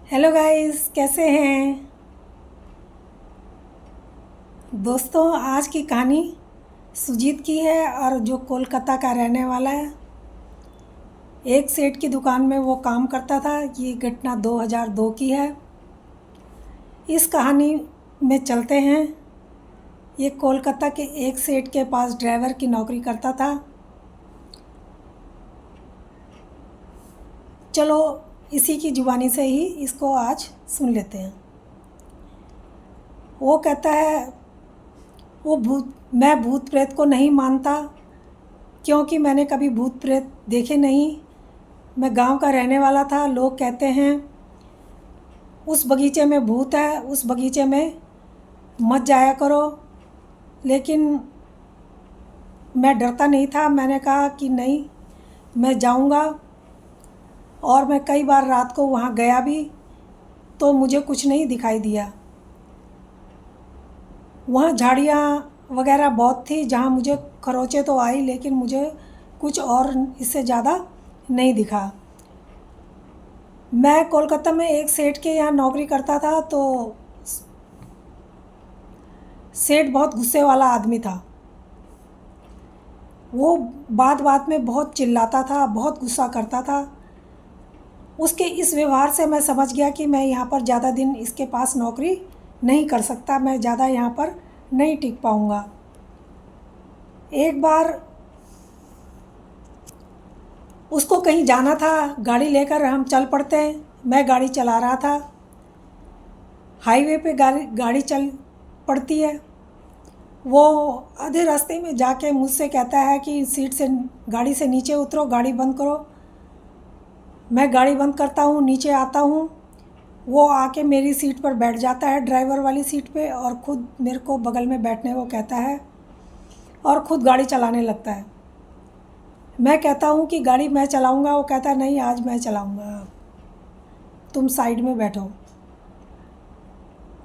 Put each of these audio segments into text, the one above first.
Hello guys, कैसे हैं दोस्तों। आज की कहानी सुजीत की है और जो कोलकाता का रहने वाला है। एक सेठ की दुकान में वो काम करता था। ये घटना 2002 की है। इस कहानी में चलते हैं। ये कोलकाता के एक सेठ के पास ड्राइवर की नौकरी करता था। चलो इसी की जुबानी से ही इसको आज सुन लेते हैं। वो कहता है, मैं भूत प्रेत को नहीं मानता क्योंकि मैंने कभी भूत प्रेत देखे नहीं। मैं गांव का रहने वाला था। लोग कहते हैं उस बगीचे में भूत है, उस बगीचे में मत जाया करो। लेकिन मैं डरता नहीं था। मैंने कहा कि नहीं, मैं जाऊंगा। और मैं कई बार रात को वहाँ गया भी तो मुझे कुछ नहीं दिखाई दिया। वहाँ झाड़ियाँ वगैरह बहुत थी जहाँ मुझे खरोंचे तो आई, लेकिन मुझे कुछ और इससे ज़्यादा नहीं दिखा। मैं कोलकाता में एक सेठ के यहाँ नौकरी करता था। तो सेठ बहुत गुस्से वाला आदमी था। वो बात बात में बहुत चिल्लाता था, बहुत गुस्सा करता था। उसके इस व्यवहार से मैं समझ गया कि मैं यहाँ पर ज़्यादा दिन इसके पास नौकरी नहीं कर सकता। मैं ज़्यादा यहाँ पर नहीं टिक पाऊँगा। एक बार उसको कहीं जाना था, गाड़ी लेकर हम चल पड़ते हैं। मैं गाड़ी चला रहा था। हाईवे पे गाड़ी चल पड़ती है। वो आधे रास्ते में जाके मुझसे कहता है कि गाड़ी से नीचे उतरो, गाड़ी बंद करो। मैं गाड़ी बंद करता हूँ, नीचे आता हूँ। वो आके मेरी सीट पर बैठ जाता है, ड्राइवर वाली सीट पे, और ख़ुद मेरे को बगल में बैठने को कहता है और ख़ुद गाड़ी चलाने लगता है। मैं कहता हूँ कि गाड़ी मैं चलाऊँगा। वो कहता है नहीं, आज मैं चलाऊँगा, तुम साइड में बैठो।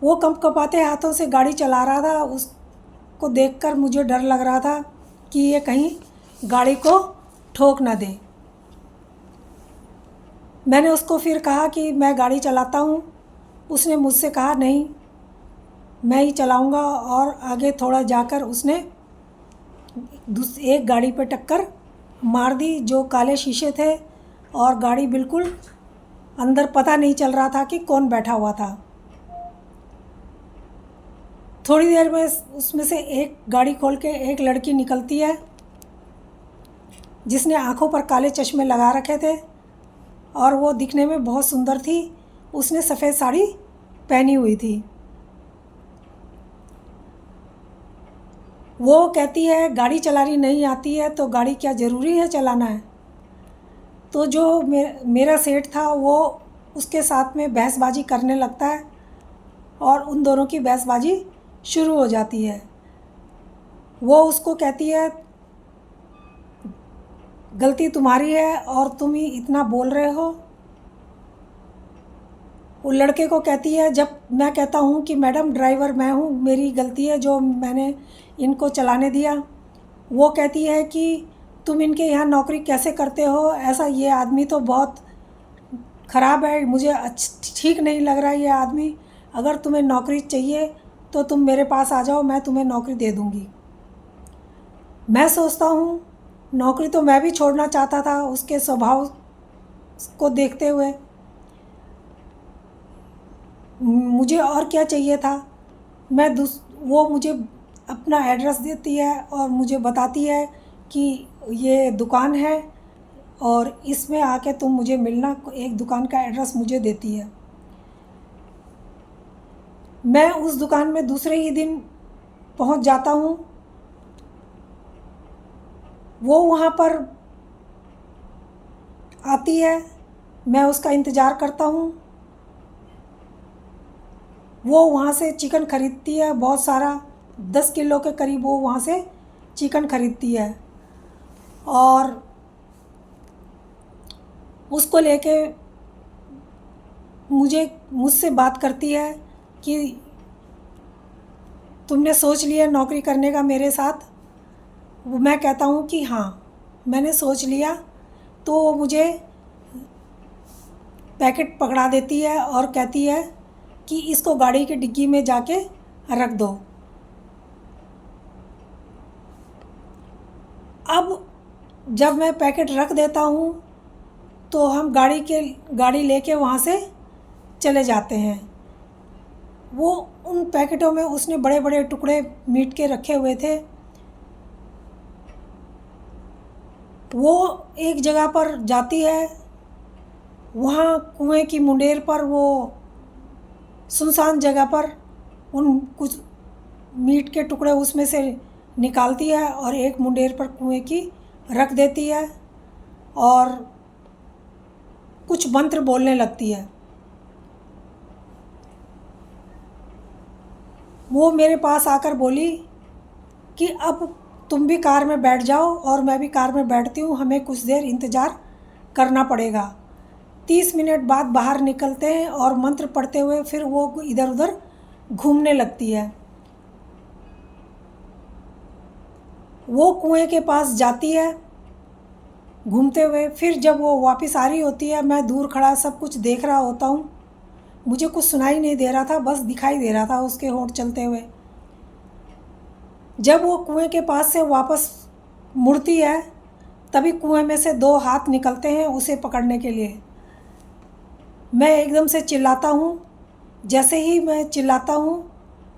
वो कंपकपाते हाथों से गाड़ी चला रहा था। उसको देखकर मुझे डर लग रहा था कि ये कहीं गाड़ी को ठोक ना दे। मैंने उसको फिर कहा कि मैं गाड़ी चलाता हूँ। उसने मुझसे कहा नहीं, मैं ही चलाऊँगा। और आगे थोड़ा जाकर उसने एक गाड़ी पे टक्कर मार दी जो काले शीशे थे, और गाड़ी बिल्कुल अंदर पता नहीं चल रहा था कि कौन बैठा हुआ था। थोड़ी देर में उसमें से एक गाड़ी खोल के एक लड़की निकलती है जिसने आँखों पर काले चश्मे लगा रखे थे और वो दिखने में बहुत सुंदर थी। उसने सफ़ेद साड़ी पहनी हुई थी। वो कहती है गाड़ी चलानी नहीं आती है तो गाड़ी क्या ज़रूरी है चलाना है। तो जो मेरा सेठ था वो उसके साथ में बहसबाजी करने लगता है और उन दोनों की बहसबाजी शुरू हो जाती है। वो उसको कहती है गलती तुम्हारी है और तुम ही इतना बोल रहे हो। वो लड़के को कहती है, जब मैं कहता हूँ कि मैडम ड्राइवर मैं हूँ, मेरी गलती है जो मैंने इनको चलाने दिया। वो कहती है कि तुम इनके यहाँ नौकरी कैसे करते हो, ऐसा ये आदमी तो बहुत ख़राब है, मुझे ठीक नहीं लग रहा है ये आदमी। अगर तुम्हें नौकरी चाहिए तो तुम मेरे पास आ जाओ, मैं तुम्हें नौकरी दे दूँगी। मैं सोचता हूँ नौकरी तो मैं भी छोड़ना चाहता था उसके स्वभाव को देखते हुए। मुझे और क्या चाहिए था। वो मुझे अपना एड्रेस देती है और मुझे बताती है कि ये दुकान है और इसमें आके तुम मुझे मिलना। एक दुकान का एड्रेस मुझे देती है। मैं उस दुकान में दूसरे ही दिन पहुंच जाता हूं। वो वहां पर आती है, मैं उसका इंतज़ार करता हूं। वो वहाँ से चिकन ख़रीदती है, बहुत सारा 10 किलो के करीब वो वहाँ से चिकन ख़रीदती है और उसको लेके मुझसे बात करती है कि तुमने सोच लिया नौकरी करने का मेरे साथ। मैं कहता हूँ कि हाँ, मैंने सोच लिया। तो वो मुझे पैकेट पकड़ा देती है और कहती है कि इसको गाड़ी की डिग्गी में जाके रख दो। अब जब मैं पैकेट रख देता हूँ तो हम गाड़ी लेके वहाँ से चले जाते हैं। वो उन पैकेटों में उसने बड़े बड़े टुकड़े मीट के रखे हुए थे। वो एक जगह पर जाती है, वहाँ कुएं की मुंडेर पर वो सुनसान जगह पर उन कुछ मीट के टुकड़े उसमें से निकालती है और एक मुंडेर पर कुएं की रख देती है और कुछ मंत्र बोलने लगती है। वो मेरे पास आकर बोली कि अब तुम भी कार में बैठ जाओ और मैं भी कार में बैठती हूँ, हमें कुछ देर इंतज़ार करना पड़ेगा। 30 मिनट बाद बाहर निकलते हैं और मंत्र पढ़ते हुए फिर वो इधर उधर घूमने लगती है। वो कुएं के पास जाती है घूमते हुए। फिर जब वो वापस आ रही होती है, मैं दूर खड़ा सब कुछ देख रहा होता हूँ। मुझे कुछ सुनाई नहीं दे रहा था, बस दिखाई दे रहा था उसके होंठ चलते हुए। जब वो कुएं के पास से वापस मुड़ती है तभी कुएं में से 2 हाथ निकलते हैं उसे पकड़ने के लिए। मैं एकदम से चिल्लाता हूँ। जैसे ही मैं चिल्लाता हूँ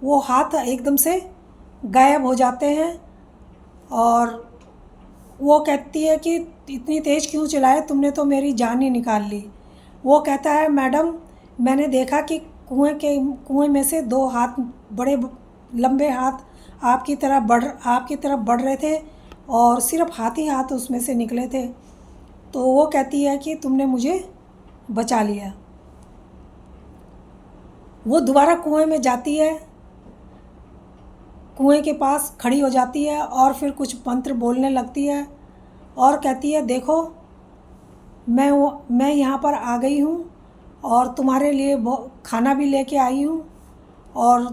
वो हाथ एकदम से गायब हो जाते हैं और वो कहती है कि इतनी तेज़ क्यों चिल्लाए, तुमने तो मेरी जान ही निकाल ली। वो कहता है, मैडम मैंने देखा कि कुएं में से 2 हाथ, बड़े लंबे हाथ आपकी तरफ बढ़ रहे थे और सिर्फ हाथ ही हाथ उसमें से निकले थे। तो वो कहती है कि तुमने मुझे बचा लिया। वो दोबारा कुएं में जाती है, कुएं के पास खड़ी हो जाती है और फिर कुछ मंत्र बोलने लगती है और कहती है, देखो मैं यहाँ पर आ गई हूँ और तुम्हारे लिए खाना भी लेके आई हूँ और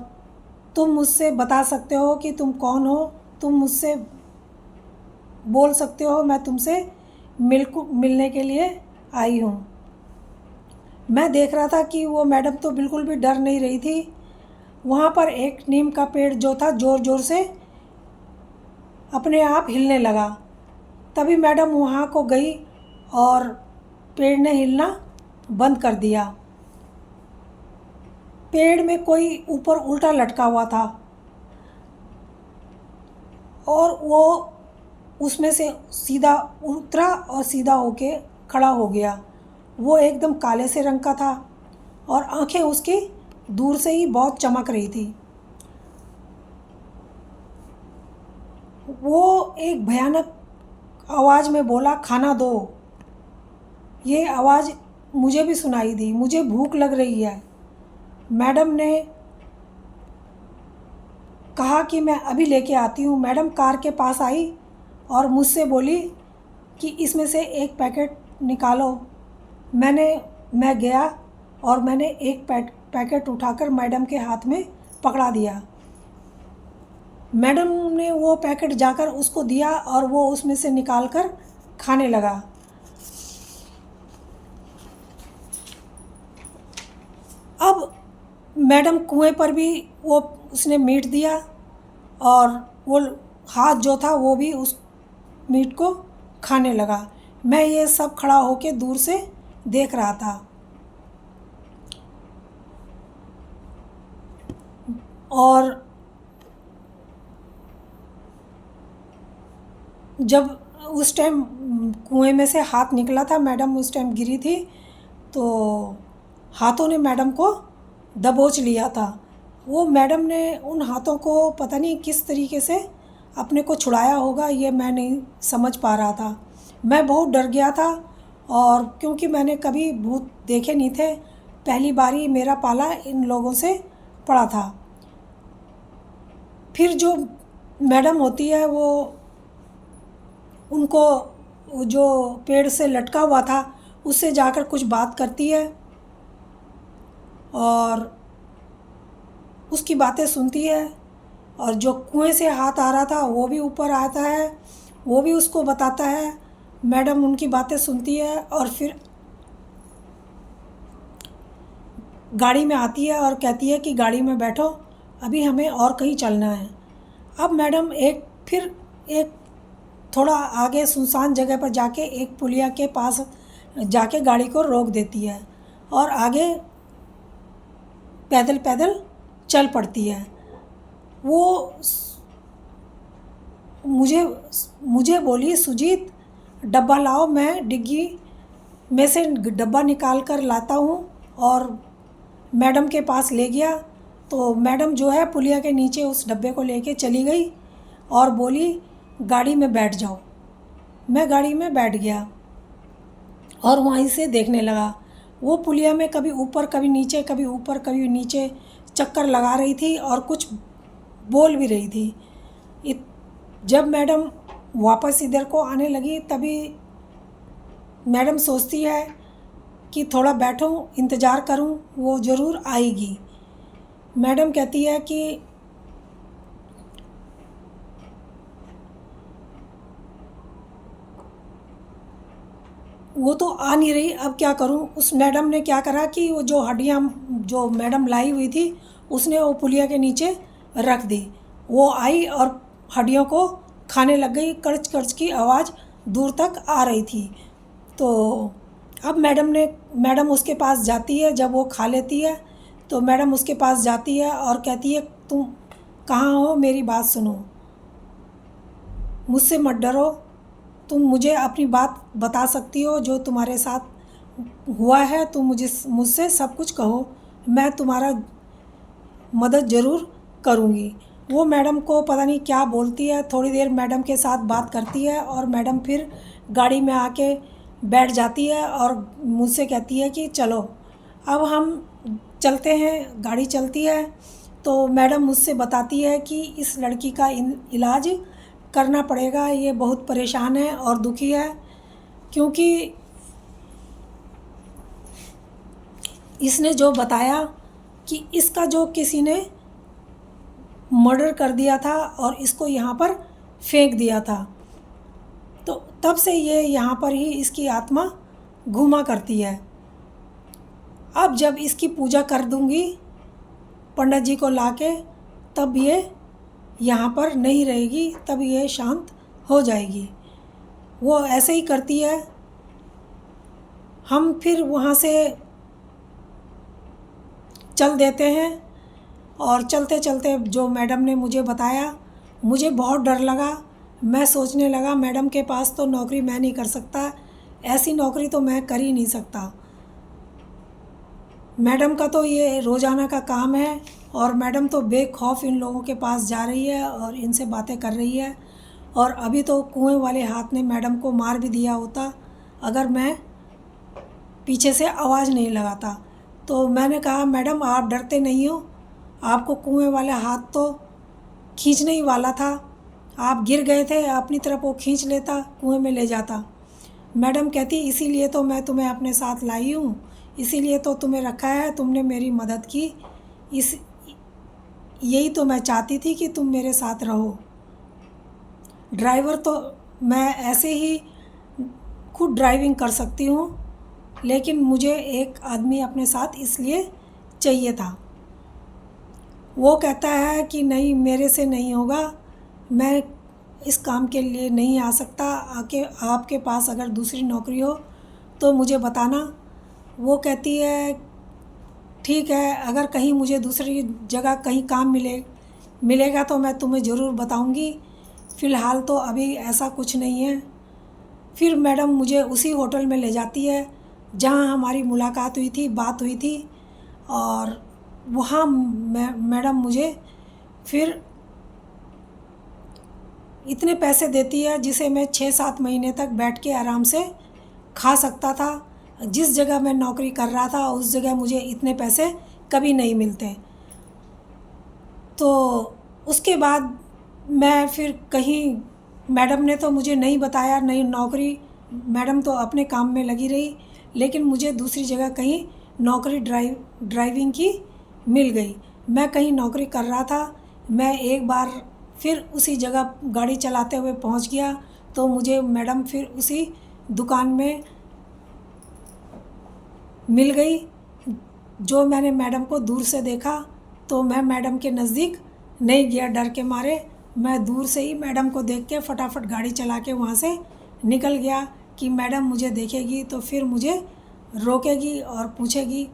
तुम मुझसे बता सकते हो कि तुम कौन हो, तुम मुझसे बोल सकते हो, मैं तुमसे मिलने के लिए आई हूँ। मैं देख रहा था कि वो मैडम तो बिल्कुल भी डर नहीं रही थी। वहाँ पर एक नीम का पेड़ जो था ज़ोर ज़ोर से अपने आप हिलने लगा। तभी मैडम वहाँ को गई और पेड़ ने हिलना बंद कर दिया। पेड़ में कोई ऊपर उल्टा लटका हुआ था और वो उसमें से सीधा उतरा और सीधा होके खड़ा हो गया। वो एकदम काले से रंग का था और आंखें उसकी दूर से ही बहुत चमक रही थी। वो एक भयानक आवाज़ में बोला, खाना दो। ये आवाज़ मुझे भी सुनाई दी, मुझे भूख लग रही है। मैडम ने कहा कि मैं अभी लेके आती हूँ। मैडम कार के पास आई और मुझसे बोली कि इसमें से एक पैकेट निकालो। मैं गया और मैंने एक पैकेट उठाकर मैडम के हाथ में पकड़ा दिया। मैडम ने वो पैकेट जाकर उसको दिया और वो उसमें से निकाल कर खाने लगा। अब मैडम कुएं पर भी वो उसने मीट दिया और वो हाथ जो था वो भी उस मीट को खाने लगा। मैं ये सब खड़ा होके दूर से देख रहा था। और जब उस टाइम कुएं में से हाथ निकला था, मैडम उस टाइम गिरी थी, तो हाथों ने मैडम को दबोच लिया था। वो मैडम ने उन हाथों को पता नहीं किस तरीके से अपने को छुड़ाया होगा, ये मैं नहीं समझ पा रहा था। मैं बहुत डर गया था और क्योंकि मैंने कभी भूत देखे नहीं थे, पहली बार ही मेरा पाला इन लोगों से पड़ा था। फिर जो मैडम होती है वो उनको जो पेड़ से लटका हुआ था उससे जाकर कुछ बात करती है और उसकी बातें सुनती है। और जो कुएं से हाथ आ रहा था वो भी ऊपर आता है, वो भी उसको बताता है। मैडम उनकी बातें सुनती है और फिर गाड़ी में आती है और कहती है कि गाड़ी में बैठो, अभी हमें और कहीं चलना है। अब मैडम एक थोड़ा आगे सुनसान जगह पर जाके एक पुलिया के पास जाके गाड़ी को रोक देती है और आगे पैदल पैदल चल पड़ती है। वो मुझे बोली, सुजीत डब्बा लाओ, मैं डिग्गी में से डब्बा निकाल कर लाता हूँ। और मैडम के पास ले गया तो मैडम जो है पुलिया के नीचे उस डब्बे को लेके चली गई और बोली, गाड़ी में बैठ जाओ। मैं गाड़ी में बैठ गया और वहीं से देखने लगा। वो पुलिया में कभी ऊपर कभी नीचे, कभी ऊपर कभी नीचे चक्कर लगा रही थी और कुछ बोल भी रही थी। जब मैडम वापस इधर को आने लगी तभी मैडम सोचती है कि थोड़ा बैठूं, इंतज़ार करूं, वो ज़रूर आएगी। मैडम कहती है कि वो तो आ नहीं रही, अब क्या करूं। उस मैडम ने क्या करा कि वो जो हड्डियां जो मैडम लाई हुई थी उसने वो पुलिया के नीचे रख दी। वो आई और हड्डियों को खाने लग गई। कर्च कर्च की आवाज़ दूर तक आ रही थी। तो अब मैडम उसके पास जाती है। जब वो खा लेती है तो मैडम उसके पास जाती है और कहती है, तुम कहाँ हो, मेरी बात सुनो, मुझसे मत डरो, तुम मुझे अपनी बात बता सकती हो, जो तुम्हारे साथ हुआ है तुम मुझसे सब कुछ कहो, मैं तुम्हारा मदद ज़रूर करूँगी। वो मैडम को पता नहीं क्या बोलती है। थोड़ी देर मैडम के साथ बात करती है और मैडम फिर गाड़ी में आके बैठ जाती है और मुझसे कहती है कि चलो अब हम चलते हैं। गाड़ी चलती है तो मैडम मुझसे बताती है कि इस लड़की का इलाज करना पड़ेगा, ये बहुत परेशान है और दुखी है, क्योंकि इसने जो बताया कि इसका जो किसी ने मर्डर कर दिया था और इसको यहाँ पर फेंक दिया था। तो तब से ये यहाँ पर ही इसकी आत्मा घूमा करती है। अब जब इसकी पूजा कर दूँगी पंडित जी को लाके, तब ये यहाँ पर नहीं रहेगी, तब ये शांत हो जाएगी। वो ऐसे ही करती है। हम फिर वहाँ से चल देते हैं और चलते चलते जो मैडम ने मुझे बताया, मुझे बहुत डर लगा। मैं सोचने लगा, मैडम के पास तो नौकरी मैं नहीं कर सकता, ऐसी नौकरी तो मैं कर ही नहीं सकता। मैडम का तो ये रोज़ाना का काम है और मैडम तो बेखौफ इन लोगों के पास जा रही है और इनसे बातें कर रही है। और अभी तो कुएं वाले हाथ ने मैडम को मार भी दिया होता अगर मैं पीछे से आवाज़ नहीं लगाता। तो मैंने कहा, मैडम आप डरते नहीं हो, आपको कुएं वाला हाथ तो खींचने ही वाला था, आप गिर गए थे, अपनी तरफ वो खींच लेता, कुएं में ले जाता। मैडम कहती, इसीलिए तो मैं तुम्हें अपने साथ लाई हूँ, इसीलिए तो तुम्हें रखा है, तुमने मेरी मदद की, यही तो मैं चाहती थी कि तुम मेरे साथ रहो। ड्राइवर तो मैं ऐसे ही खुद ड्राइविंग कर सकती हूँ, लेकिन मुझे एक आदमी अपने साथ इसलिए चाहिए था। वो कहता है कि नहीं, मेरे से नहीं होगा, मैं इस काम के लिए नहीं आ सकता, आपके पास अगर दूसरी नौकरी हो तो मुझे बताना। वो कहती है, ठीक है, अगर कहीं मुझे दूसरी जगह कहीं काम मिलेगा तो मैं तुम्हें ज़रूर बताऊंगी, फ़िलहाल तो अभी ऐसा कुछ नहीं है। फिर मैडम मुझे उसी होटल में ले जाती है जहां हमारी मुलाकात हुई थी, बात हुई थी। और वहाँ मैडम मुझे फिर इतने पैसे देती है जिसे मैं 6-7 महीने तक बैठ के आराम से खा सकता था। जिस जगह मैं नौकरी कर रहा था उस जगह मुझे इतने पैसे कभी नहीं मिलते। तो उसके बाद मैं फिर कहीं, मैडम ने तो मुझे नहीं बताया, नहीं नौकरी, मैडम तो अपने काम में लगी रही, लेकिन मुझे दूसरी जगह कहीं नौकरी ड्राइविंग की मिल गई। मैं कहीं नौकरी कर रहा था, मैं एक बार फिर उसी जगह गाड़ी चलाते हुए पहुंच गया तो मुझे मैडम फिर उसी दुकान में मिल गई जो मैंने मैडम को दूर से देखा तो मैं मैडम के नज़दीक नहीं गया, डर के मारे। मैं दूर से ही मैडम को देख के फटाफट गाड़ी चला के वहाँ से निकल गया कि मैडम मुझे देखेगी तो फिर मुझे रोकेगी और पूछेगी।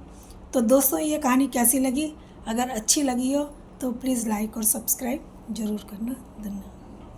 तो दोस्तों, ये कहानी कैसी लगी? अगर अच्छी लगी हो तो प्लीज़ लाइक और सब्सक्राइब ज़रूर करना। धन्यवाद।